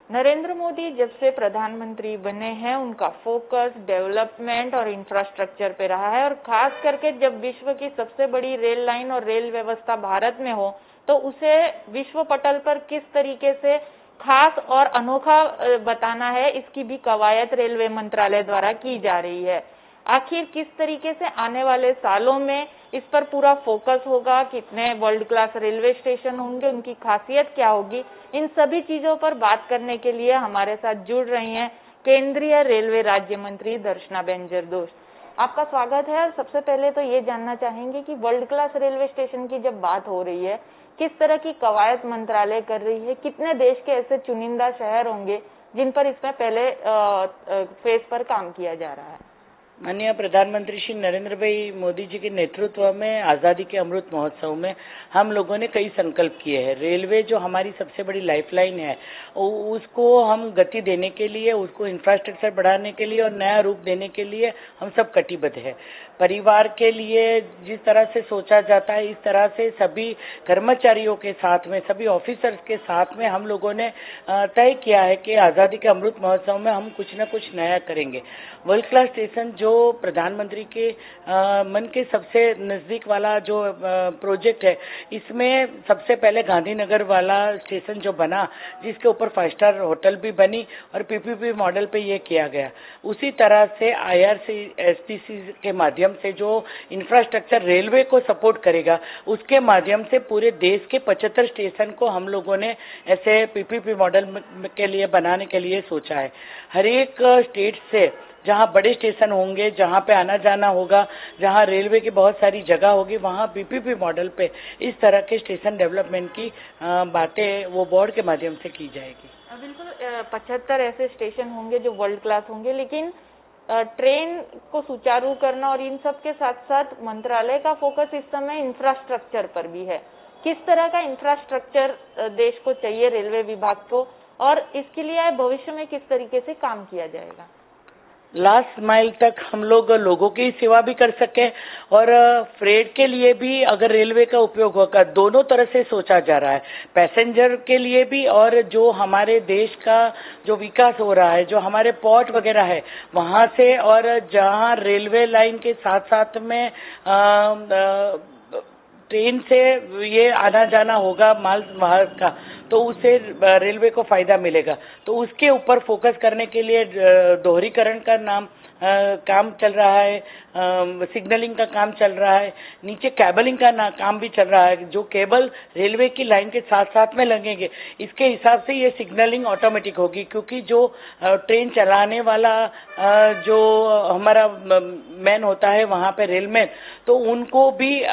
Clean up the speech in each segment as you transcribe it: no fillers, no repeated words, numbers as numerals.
नरेंद्र मोदी जब से प्रधानमंत्री बने हैं उनका फोकस डेवलपमेंट और इंफ्रास्ट्रक्चर पे रहा है और खास करके जब विश्व की सबसे बड़ी रेल लाइन और रेल व्यवस्था भारत में हो तो उसे विश्व पटल पर किस तरीके से खास और अनोखा बताना है, इसकी भी कवायद रेलवे मंत्रालय द्वारा की जा रही है। आखिर किस तरीके से आने वाले सालों में इस पर पूरा फोकस होगा, कितने वर्ल्ड क्लास रेलवे स्टेशन होंगे, उनकी खासियत क्या होगी, इन सभी चीजों पर बात करने के लिए हमारे साथ जुड़ रही हैं केंद्रीय रेलवे राज्य मंत्री दर्शनाबेन जरदोश। आपका स्वागत है। और सबसे पहले तो ये जानना चाहेंगे कि वर्ल्ड क्लास रेलवे स्टेशन की जब बात हो रही है, किस तरह की कवायद मंत्रालय कर रही है, कितने देश के ऐसे चुनिंदा शहर होंगे जिन पर इसमें पहले फेज पर काम किया जा रहा है? माननीय प्रधानमंत्री श्री नरेंद्र भाई मोदी जी के नेतृत्व में आज़ादी के अमृत महोत्सव में हम लोगों ने कई संकल्प किए हैं। रेलवे जो हमारी सबसे बड़ी लाइफलाइन है, उसको हम गति देने के लिए, उसको इंफ्रास्ट्रक्चर बढ़ाने के लिए और नया रूप देने के लिए हम सब कटिबद्ध है। परिवार के लिए जिस तरह से सोचा जाता है, इस तरह से सभी कर्मचारियों के साथ में, सभी ऑफिसर्स के साथ में हम लोगों ने तय किया है कि आज़ादी के अमृत महोत्सव में हम कुछ न कुछ नया करेंगे। वर्ल्ड क्लास स्टेशन जो प्रधानमंत्री के मन के सबसे नजदीक वाला जो प्रोजेक्ट है, इसमें सबसे पहले गांधीनगर वाला स्टेशन जो बना, जिसके ऊपर 5 स्टार होटल भी बनी और पीपीपी मॉडल पे ये किया गया। उसी तरह से आईआरसीएसटीसी के माध्यम से जो इंफ्रास्ट्रक्चर रेलवे को सपोर्ट करेगा, उसके माध्यम से पूरे देश के 75 स्टेशन को हम लोगों ने ऐसे पीपीपी मॉडल के लिए बनाने के लिए सोचा है। हर एक स्टेट से जहां बड़े स्टेशन होंगे, जहां पे आना जाना होगा, जहां रेलवे की बहुत सारी जगह होगी, वहां पीपीपी मॉडल पे इस तरह के स्टेशन डेवलपमेंट की बातें वो बोर्ड के माध्यम से की जाएगी। बिल्कुल 75 ऐसे स्टेशन होंगे जो वर्ल्ड क्लास होंगे, लेकिन ट्रेन को सुचारू करना और इन सब के साथ साथ मंत्रालय का फोकस इस समय इंफ्रास्ट्रक्चर पर भी है। किस तरह का इंफ्रास्ट्रक्चर देश को चाहिए, रेलवे विभाग को, और इसके लिए भविष्य में किस तरीके से काम किया जाएगा? लास्ट माइल तक हम लोग लोगों की सेवा भी कर सके और फ्रेट के लिए भी अगर रेलवे का उपयोग होगा, दोनों तरह से सोचा जा रहा है, पैसेंजर के लिए भी और जो हमारे देश का जो विकास हो रहा है, जो हमारे पोर्ट वगैरह है वहां से, और जहां रेलवे लाइन के साथ साथ में ट्रेन से ये आना जाना होगा माल वाहक का, तो उससे रेलवे को फायदा मिलेगा। तो उसके ऊपर फोकस करने के लिए दोहरीकरण का काम चल रहा है, सिग्नलिंग का काम चल रहा है, नीचे केबलिंग का काम भी चल रहा है। जो केबल रेलवे की लाइन के साथ साथ में लगेंगे, इसके हिसाब से ये सिग्नलिंग ऑटोमेटिक होगी, क्योंकि जो ट्रेन चलाने वाला जो हमारा मैन होता है वहां पे रेलमैन, तो उनको भी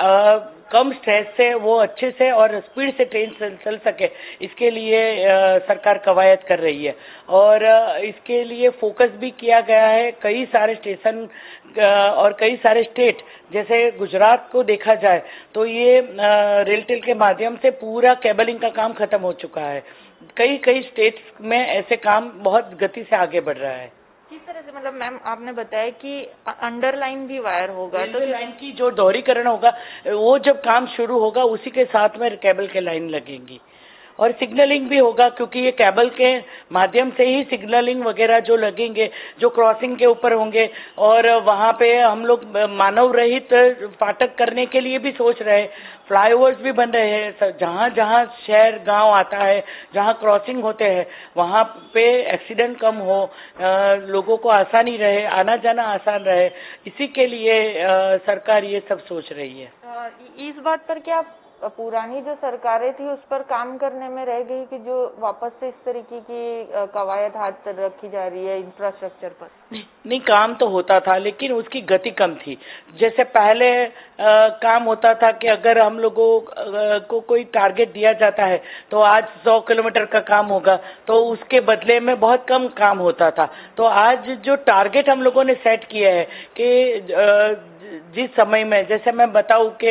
कम स्ट्रेस से वो अच्छे से और स्पीड से ट्रेन चल सके, इसके लिए सरकार कवायद कर रही है। और इसके लिए फोकस भी किया गया है। कई सारे स्टेशन और कई सारे स्टेट, जैसे गुजरात को देखा जाए तो ये रेलटेल के माध्यम से पूरा केबलिंग का काम खत्म हो चुका है। कई स्टेट्स में ऐसे काम बहुत गति से आगे बढ़ रहा है। किस तरह से, मतलब मैम आपने बताया कि अंडरलाइन भी वायर होगा, तो लाइन की जो दोहरीकरण होगा वो जब काम शुरू होगा उसी के साथ में केबल के लाइन लगेंगी और सिग्नलिंग भी होगा, क्योंकि ये केबल के माध्यम से ही सिग्नलिंग वगैरह जो लगेंगे, जो क्रॉसिंग के ऊपर होंगे। और वहां पे हम लोग मानव रहित फाटक करने के लिए भी सोच रहे हैं, फ्लाईओवर्स भी बन रहे हैं। जहां जहां शहर गांव आता है, जहां क्रॉसिंग होते हैं, वहां पे एक्सीडेंट कम हो, लोगों को आसानी रहे, आना जाना आसान रहे, इसी के लिए सरकार ये सब सोच रही है। इस बात पर क्या पुरानी जो सरकारें थी उस पर काम करने में रह गई कि जो वापस से इस तरीके की कवायद हाथ रखी जा रही है इंफ्रास्ट्रक्चर पर? नहीं, काम तो होता था लेकिन उसकी गति कम थी। जैसे पहले काम होता था कि अगर हम लोगों को कोई टारगेट दिया जाता है तो आज 100 किलोमीटर का काम होगा, तो उसके बदले में बहुत कम काम होता था। तो आज जो टारगेट हम लोगों ने सेट किया है कि जिस समय में, जैसे मैं बताऊं कि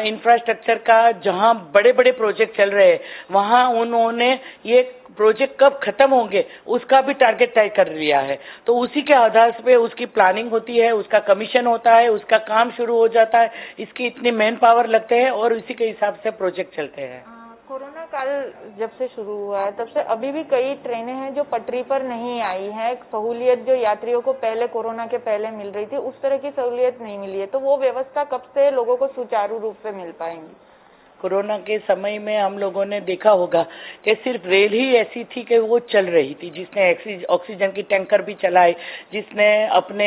इंफ्रास्ट्रक्चर का जहां बड़े बड़े प्रोजेक्ट चल रहे हैं, वहां उन्होंने ये प्रोजेक्ट कब खत्म होंगे उसका भी टारगेट तय कर लिया है। तो उसी के आधार पे उसकी प्लानिंग होती है, उसका कमीशन होता है, उसका काम शुरू हो जाता है, इसकी इतनी मैन पावर लगते हैं और इसी के हिसाब से प्रोजेक्ट चलते हैं। कोरोना काल जब से शुरू हुआ है तब से अभी भी कई ट्रेनें हैं जो पटरी पर नहीं आई हैं। सहूलियत जो यात्रियों को पहले कोरोना के पहले मिल रही थी उस तरह की सहूलियत नहीं मिली है, तो वो व्यवस्था कब से लोगों को सुचारू रूप से मिल पाएंगी? कोरोना के समय में हम लोगों ने देखा होगा कि सिर्फ रेल ही ऐसी थी कि वो चल रही थी, जिसने ऑक्सीजन की टैंकर भी चलाई, जिसने अपने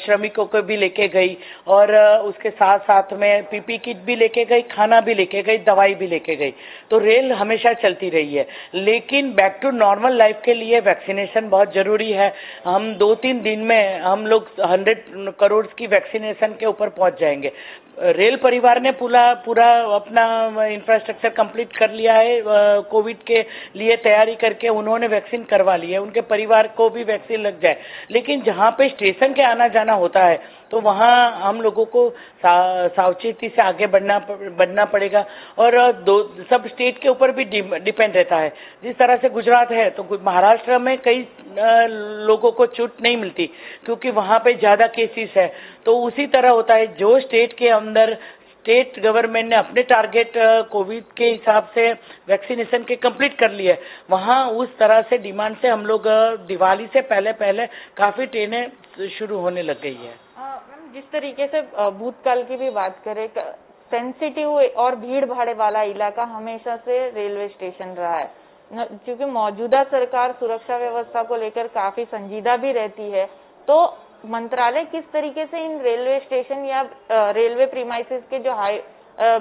श्रमिकों को भी लेके गई और उसके साथ साथ में पीपी किट भी लेके गई, खाना भी लेके गई, दवाई भी लेके गई। तो रेल हमेशा चलती रही है, लेकिन बैक टू नॉर्मल लाइफ के लिए वैक्सीनेशन बहुत जरूरी है। हम 2-3 दिन में हम लोग 100 करोड़ की वैक्सीनेशन के ऊपर पहुंच जाएंगे। रेल परिवार ने पूरा अपना इंफ्रास्ट्रक्चर कंप्लीट कर लिया है, कोविड के लिए तैयारी करके उन्होंने वैक्सीन करवा ली है, उनके परिवार को भी वैक्सीन लग जाए। लेकिन जहाँ पे स्टेशन के आना जाना होता है तो वहाँ हम लोगों को सावचेती से आगे बढ़ना पड़ेगा और सब स्टेट के ऊपर भी डिपेंड रहता है। जिस तरह से गुजरात है तो महाराष्ट्र में कई लोगों को छूट नहीं मिलती क्योंकि वहाँ पे ज्यादा केसेस है। तो उसी तरह होता है, जो स्टेट के अंदर स्टेट गवर्नमेंट ने अपने टारगेट कोविड के हिसाब से वैक्सीनेशन के कंप्लीट कर लिए, वहाँ उस तरह से डिमांड से हम लोग दिवाली से पहले काफी ट्रेनें शुरू होने लग गई है। मैम, जिस तरीके से भूतकाल की भी बात करें, सेंसिटिव और भीड़ भाड़ वाला इलाका हमेशा से रेलवे स्टेशन रहा है, क्योंकि मौजूदा सरकार सुरक्षा व्यवस्था को लेकर काफी संजीदा भी रहती है। तो मंत्रालय किस तरीके से इन रेलवे स्टेशन या रेलवे प्रीमाइसेस के जो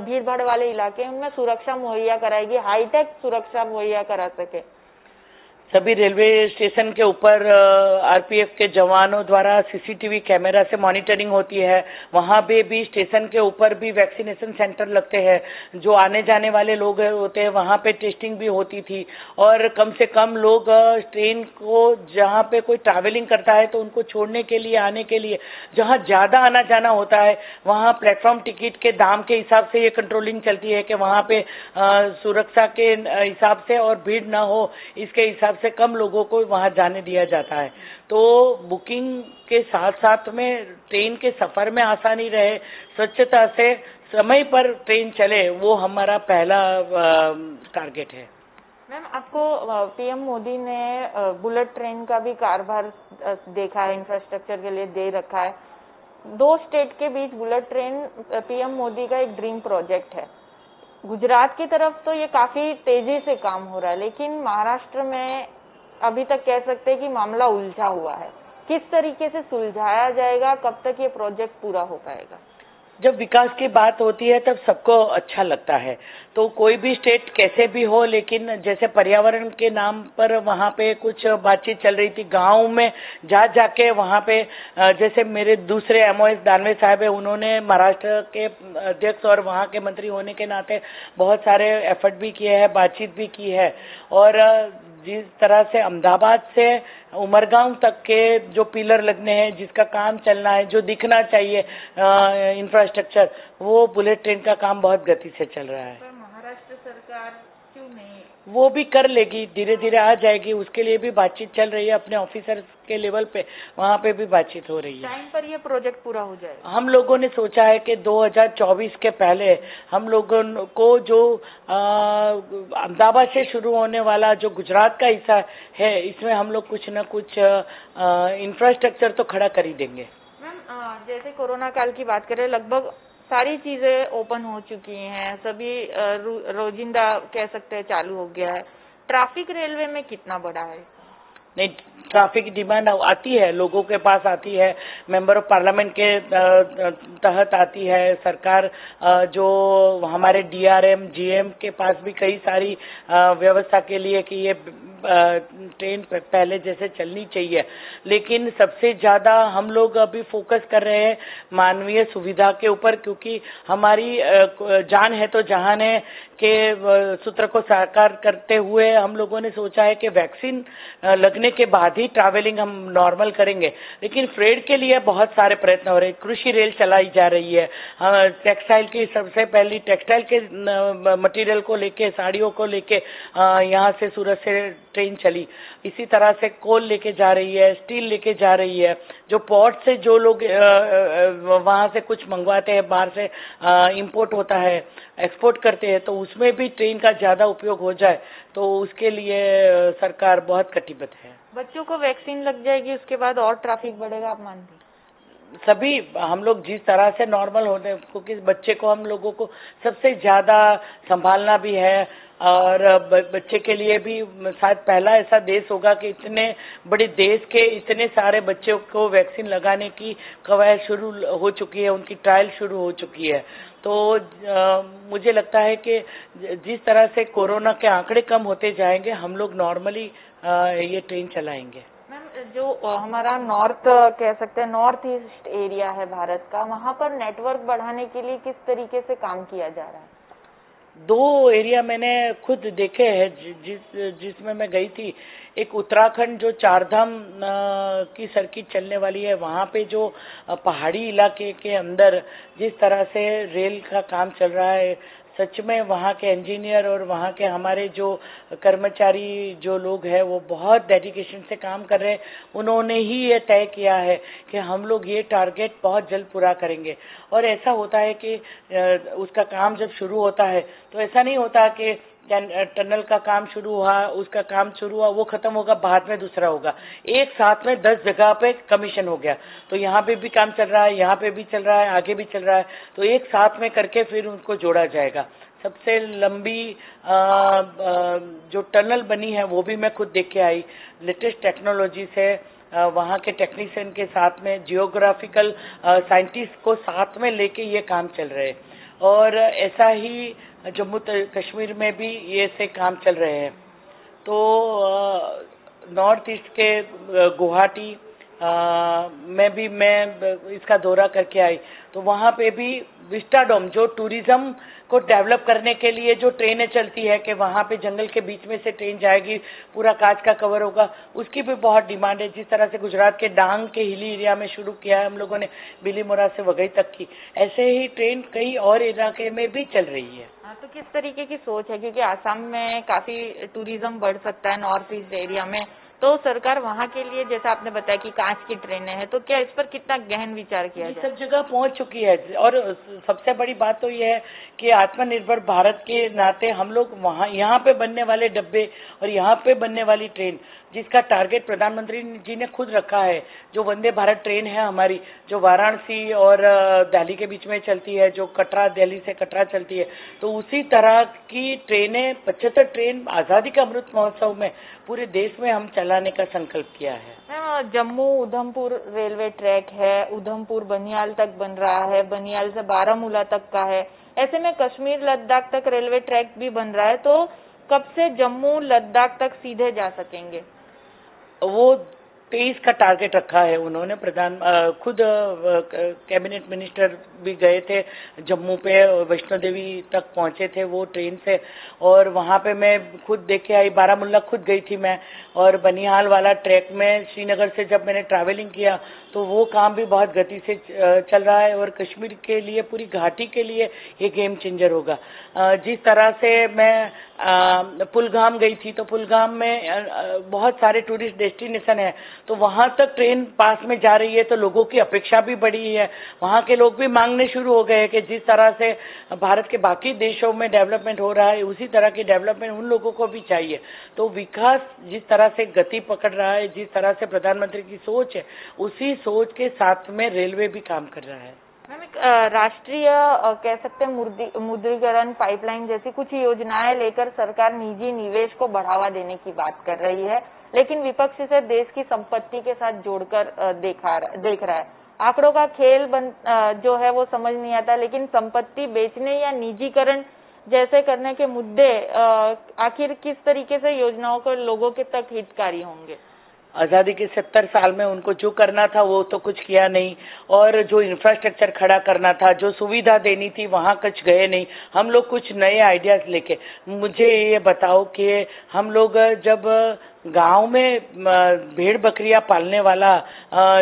भीड़ भाड़ वाले इलाके हैं उनमें सुरक्षा मुहैया कराएगी, हाईटेक सुरक्षा मुहैया करा सके? सभी रेलवे स्टेशन के ऊपर आरपीएफ के जवानों द्वारा सीसीटीवी कैमरा से मॉनिटरिंग होती है। वहां पे भी स्टेशन के ऊपर भी वैक्सीनेशन सेंटर लगते हैं, जो आने जाने वाले लोग होते हैं वहां पे टेस्टिंग भी होती थी और कम से कम लोग ट्रेन को जहां पे कोई ट्रैवलिंग करता है तो उनको छोड़ने के लिए, आने के लिए जहां ज्यादा आना जाना होता है वहां प्लेटफॉर्म टिकट के दाम के हिसाब से ये कंट्रोलिंग चलती है कि वहां पे सुरक्षा के हिसाब से और भीड़ ना हो इसके हिसाब से कम लोगों को वहां जाने दिया जाता है। तो बुकिंग के साथ साथ में ट्रेन के सफर में आसानी रहे, स्वच्छता से समय पर ट्रेन चले, वो हमारा पहला टारगेट है। मैम, आपको पीएम मोदी ने बुलेट ट्रेन का भी कारभार देखा है, इंफ्रास्ट्रक्चर के लिए दे रखा है। 2 स्टेट के बीच बुलेट ट्रेन पीएम मोदी का एक ड्रीम प्रोजेक्ट है। गुजरात की तरफ तो ये काफी तेजी से काम हो रहा है, लेकिन महाराष्ट्र में अभी तक कह सकते हैं कि मामला उलझा हुआ है। किस तरीके से सुलझाया जाएगा, कब तक ये प्रोजेक्ट पूरा हो पाएगा? जब विकास की बात होती है तब सबको अच्छा लगता है, तो कोई भी स्टेट कैसे भी हो, लेकिन जैसे पर्यावरण के नाम पर वहाँ पे कुछ बातचीत चल रही थी गांव में जाके वहाँ पे, जैसे मेरे दूसरे एमओएस दानवे साहब है, उन्होंने महाराष्ट्र के अध्यक्ष और वहाँ के मंत्री होने के नाते बहुत सारे एफर्ट भी किए हैं, बातचीत भी की है। और जिस तरह से अहमदाबाद से उमरगांव तक के जो पिलर लगने हैं, जिसका काम चलना है, जो दिखना चाहिए इंफ्रास्ट्रक्चर, वो बुलेट ट्रेन का काम बहुत गति से चल रहा है। पर महाराष्ट्र सरकार क्यों नहीं? वो भी कर लेगी, धीरे धीरे आ जाएगी, उसके लिए भी बातचीत चल रही है, अपने ऑफिसर के लेवल पे वहाँ पे भी बातचीत हो रही है। टाइम पर ये प्रोजेक्ट पूरा हो जाएगा? हम लोगों ने सोचा है कि 2024 के पहले हम लोगों को जो अहमदाबाद से शुरू होने वाला जो गुजरात का हिस्सा है, इसमें हम लोग कुछ न कुछ इंफ्रास्ट्रक्चर तो खड़ा कर ही देंगे। मैम, जैसे कोरोना काल की बात करें, लगभग सारी चीजें ओपन हो चुकी हैं, सभी रोजिंदा कह सकते हैं चालू हो गया है। ट्रैफिक रेलवे में कितना बड़ा है? नहीं, ट्रैफिक डिमांड आती है, लोगों के पास आती है, मेंबर ऑफ पार्लियामेंट के तहत आती है, सरकार जो हमारे डीआरएम जीएम के पास भी कई सारी व्यवस्था के लिए कि ये ट्रेन पहले जैसे चलनी चाहिए। लेकिन सबसे ज्यादा हम लोग अभी फोकस कर रहे हैं मानवीय सुविधा के ऊपर, क्योंकि हमारी जान है तो जहान है के सूत्र को साकार करते हुए हम लोगों ने सोचा है कि वैक्सीन लगने होने के बाद ही ट्रैवलिंग हम नॉर्मल करेंगे। लेकिन फ्रेट के लिए बहुत सारे प्रयत्न हो रहे हैं। कृषि रेल चलाई जा रही है, टेक्सटाइल की सबसे पहली टेक्सटाइल के मटेरियल को लेके, साड़ियों को लेके यहाँ से सूरत से ट्रेन चली। इसी तरह से कोल लेके जा रही है, स्टील लेके जा रही है। जो पोर्ट से जो लोग वहाँ से कुछ मंगवाते हैं, बाहर से इंपोर्ट होता है, एक्सपोर्ट करते हैं, तो उसमें भी ट्रेन का ज़्यादा उपयोग हो जाए, तो उसके लिए सरकार बहुत कटिबद्ध है। बच्चों को वैक्सीन लग जाएगी, उसके बाद और ट्रैफिक बढ़ेगा, आप मानते हैं? सभी हम लोग जिस तरह से नॉर्मल होते हैं, क्योंकि बच्चे को हम लोगों को सबसे ज़्यादा संभालना भी है, और बच्चे के लिए भी शायद पहला ऐसा देश होगा कि इतने बड़े देश के इतने सारे बच्चों को वैक्सीन लगाने की कवायद शुरू हो चुकी है, उनकी ट्रायल शुरू हो चुकी है। तो मुझे लगता है कि जिस तरह से कोरोना के आंकड़े कम होते जाएंगे, हम लोग नॉर्मली ये ट्रेन चलाएंगे। मैम, जो हमारा नॉर्थ कह सकते हैं, नॉर्थ ईस्ट एरिया है भारत का, वहाँ पर नेटवर्क बढ़ाने के लिए किस तरीके से काम किया जा रहा है? 2 एरिया मैंने खुद देखे हैं जिसमें मैं गई थी। एक उत्तराखंड जो चारधाम की सर्किट चलने वाली है, वहाँ पे जो पहाड़ी इलाके के अंदर जिस तरह से रेल का काम चल रहा है, सच में वहाँ के इंजीनियर और वहाँ के हमारे जो कर्मचारी जो लोग हैं, वो बहुत डेडिकेशन से काम कर रहे हैं। उन्होंने ही ये तय किया है कि हम लोग ये टारगेट बहुत जल्द पूरा करेंगे। और ऐसा होता है कि उसका काम जब शुरू होता है, तो ऐसा नहीं होता कि टनल का काम शुरू हुआ, उसका काम शुरू हुआ, वो खत्म होगा, बाद में दूसरा होगा। एक साथ में 10 जगह पे कमीशन हो गया, तो यहाँ पे भी काम चल रहा है, यहाँ पे भी चल रहा है, आगे भी चल रहा है, तो एक साथ में करके फिर उनको जोड़ा जाएगा। सबसे लंबी जो टनल बनी है, वो भी मैं खुद देख के आई, लेटेस्ट टेक्नोलॉजी से, वहाँ के टेक्नीशियन के साथ में, जियोग्राफिकल साइंटिस्ट को साथ में लेके ये काम चल रहे हैं। और ऐसा ही जम्मू कश्मीर में भी ये से काम चल रहे हैं। तो नॉर्थ ईस्ट के गुवाहाटी में भी मैं इसका दौरा करके आई, तो वहाँ पे भी विस्टाडोम जो टूरिज्म को डेवलप करने के लिए जो ट्रेनें चलती है, कि वहाँ पे जंगल के बीच में से ट्रेन जाएगी, पूरा कांच का कवर होगा, उसकी भी बहुत डिमांड है। जिस तरह से गुजरात के डांग के हिली एरिया में शुरू किया है हम लोगों ने, बिलीमोरा से वघई तक की, ऐसे ही ट्रेन कई और इलाके में भी चल रही है। हाँ, तो किस तरीके की सोच है, क्योंकि आसाम में काफी टूरिज्म बढ़ सकता है नॉर्थ ईस्ट एरिया में, तो सरकार वहाँ के लिए, जैसा आपने बताया कि कांच की ट्रेनें हैं, तो क्या इस पर कितना गहन विचार किया जाए? सब जगह पहुँच चुकी है। और सबसे बड़ी बात तो ये है कि आत्मनिर्भर भारत के नाते हम लोग वहाँ यहाँ पे बनने वाले डब्बे और यहाँ पे बनने वाली ट्रेन, जिसका टारगेट प्रधानमंत्री जी ने खुद रखा है, जो वंदे भारत ट्रेन है हमारी, जो वाराणसी और दिल्ली के बीच में चलती है, जो कटरा, दिल्ली से कटरा चलती है, तो उसी तरह की ट्रेनें 75 ट्रेन आज़ादी का अमृत महोत्सव में पूरे देश में हम चलाने का संकल्प किया है। जम्मू उधमपुर रेलवे ट्रैक है, उधमपुर बनियाल तक बन रहा है, बनियाल से बारामूला तक का है, ऐसे में कश्मीर लद्दाख तक रेलवे ट्रैक भी बन रहा है, तो कब से जम्मू लद्दाख तक सीधे जा सकेंगे? वो 23 का टारगेट रखा है उन्होंने। खुद कैबिनेट मिनिस्टर भी गए थे जम्मू पे, वैष्णो देवी तक पहुंचे थे वो ट्रेन से, और वहां पे मैं खुद देख के आई। बारामूला खुद गई थी मैं, और बनिहाल वाला ट्रैक में श्रीनगर से जब मैंने ट्रैवलिंग किया, तो वो काम भी बहुत गति से चल रहा है, और कश्मीर के लिए, पूरी घाटी के लिए ये गेम चेंजर होगा। जिस तरह से मैं पुलगाम गई थी, तो पुलगाम में बहुत सारे टूरिस्ट डेस्टिनेशन है, तो वहां तक ट्रेन पास में जा रही है, तो लोगों की अपेक्षा भी बढ़ी है। वहां के लोग भी मांगने शुरू हो गए हैं कि जिस तरह से भारत के बाकी देशों में डेवलपमेंट हो रहा है, उसी तरह की डेवलपमेंट उन लोगों को भी चाहिए। तो विकास जिस तरह से गति पकड़ रहा है, जिस तरह से प्रधानमंत्री की सोच है, उसी सोच के साथ में रेलवे भी काम कर रहा है। मैम, एक राष्ट्रीय कह सकते हैं मुद्रीकरण पाइपलाइन जैसी कुछ योजनाएं लेकर सरकार निजी निवेश को बढ़ावा देने की बात कर रही है, लेकिन विपक्ष इसे देश की संपत्ति के साथ जोड़कर देख रहा है। आंकड़ों का खेल जो है वो समझ नहीं आता, लेकिन संपत्ति बेचने या निजीकरण जैसे करने के मुद्दे आखिर किस तरीके से योजनाओं को लोगों के तक हितकारी होंगे? आज़ादी के 70 साल में उनको जो करना था वो तो कुछ किया नहीं, और जो इंफ्रास्ट्रक्चर खड़ा करना था, जो सुविधा देनी थी, वहाँ कुछ गए नहीं। हम लोग कुछ नए आइडियाज लेके, मुझे ये बताओ कि हम लोग जब गांव में भेड़ बकरियां पालने वाला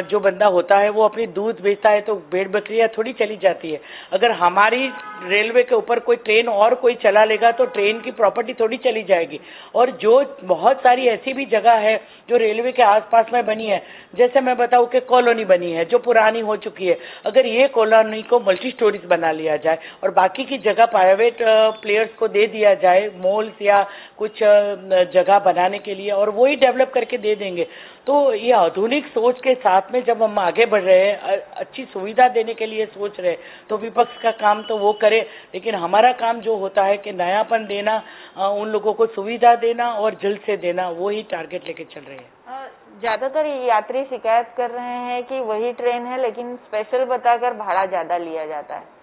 जो बंदा होता है वो अपनी दूध बेचता है तो भेड़ बकरियां थोड़ी चली जाती है। अगर हमारी रेलवे के ऊपर कोई ट्रेन और कोई चला लेगा तो ट्रेन की प्रॉपर्टी थोड़ी चली जाएगी। और जो बहुत सारी ऐसी भी जगह है जो रेलवे के आसपास में बनी है, जैसे मैं बताऊं कि कॉलोनी बनी है जो पुरानी हो चुकी है, अगर ये कॉलोनी को मल्टी स्टोरीज बना लिया जाए और बाकी की जगह प्राइवेट प्लेयर्स को दे दिया जाए, मॉल्स या कुछ जगह बनाने के लिए, और वो ही डेवलप करके दे देंगे, तो ये आधुनिक सोच के साथ में जब हम आगे बढ़ रहे हैं, अच्छी सुविधा देने के लिए सोच रहे हैं, तो विपक्ष का काम तो वो करे, लेकिन हमारा काम जो होता है कि नयापन देना, उन लोगों को सुविधा देना और जल्द से देना, वो ही टारगेट लेके चल रहे हैं। ज्यादातर यात्री शिकायत कर रहे हैं कि वही ट्रेन है लेकिन स्पेशल बताकर भाड़ा ज्यादा लिया जाता है।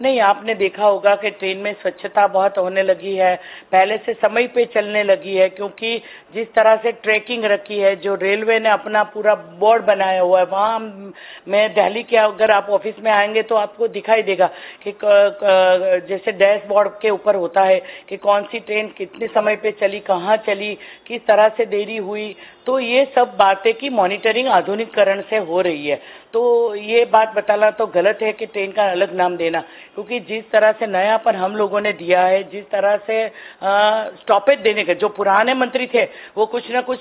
नहीं, आपने देखा होगा कि ट्रेन में स्वच्छता बहुत होने लगी है, पहले से समय पे चलने लगी है, क्योंकि जिस तरह से ट्रैकिंग रखी है, जो रेलवे ने अपना पूरा बोर्ड बनाया हुआ है, वहाँ मैं दिल्ली के अगर आप ऑफिस में आएंगे तो आपको दिखाई देगा कि जैसे डैशबोर्ड के ऊपर होता है कि कौन सी ट्रेन कितने समय पे चली, कहाँ चली, किस तरह से देरी हुई, तो ये सब बातें की मॉनिटरिंग आधुनिकीकरण से हो रही है। तो ये बात बताना तो गलत है कि ट्रेन का अलग नाम देना, क्योंकि जिस तरह से नयापन हम लोगों ने दिया है, जिस तरह से स्टॉपेज देने के, जो पुराने मंत्री थे वो कुछ ना कुछ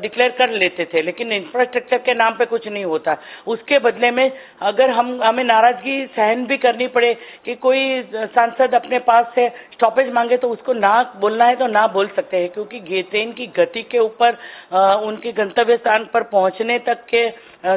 डिक्लेयर कर लेते थे, लेकिन इंफ्रास्ट्रक्चर के नाम पे कुछ नहीं होता। उसके बदले में अगर हमें नाराजगी सहन भी करनी पड़े कि कोई सांसद अपने पास से स्टॉपेज मांगे तो उसको ना बोलना है तो ना बोल सकते हैं, क्योंकि ट्रेन की गति के ऊपर उनके गंतव्य स्थान पर पहुंचने तक के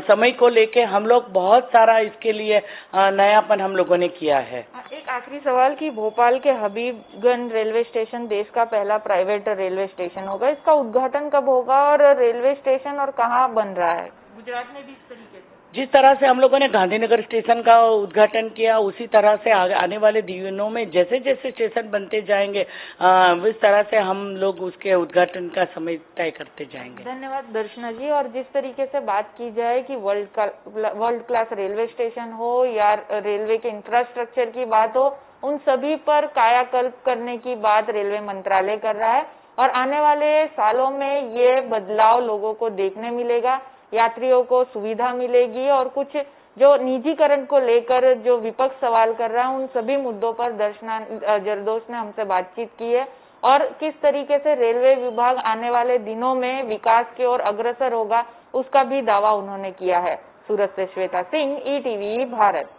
समय को लेके हम लोग बहुत सारा इसके लिए नयापन हम लोगों ने किया है। एक आखिरी सवाल कि भोपाल के हबीबगंज रेलवे स्टेशन देश का पहला प्राइवेट रेलवे स्टेशन होगा, इसका उद्घाटन कब होगा और रेलवे स्टेशन और कहाँ बन रहा है? गुजरात में भी इस तरीके से जिस तरह से हम लोगों ने गांधीनगर स्टेशन का उद्घाटन किया, उसी तरह से आने वाले दिनों में जैसे जैसे स्टेशन बनते जाएंगे उस तरह से हम लोग उसके उद्घाटन का समय तय करते जाएंगे। धन्यवाद दर्शना जी। और जिस तरीके से बात की जाए कि वर्ल्ड क्लास रेलवे स्टेशन हो या रेलवे के इंफ्रास्ट्रक्चर की बात हो, उन सभी पर कायाकल्प करने की बात रेलवे मंत्रालय कर रहा है और आने वाले सालों में ये बदलाव लोगों को देखने मिलेगा, यात्रियों को सुविधा मिलेगी और कुछ जो निजीकरण को लेकर जो विपक्ष सवाल कर रहा है, उन सभी मुद्दों पर दर्शना जरदोश ने हमसे बातचीत की है और किस तरीके से रेलवे विभाग आने वाले दिनों में विकास की ओर अग्रसर होगा, उसका भी दावा उन्होंने किया है। सूरत से श्वेता सिंह, ETV भारत।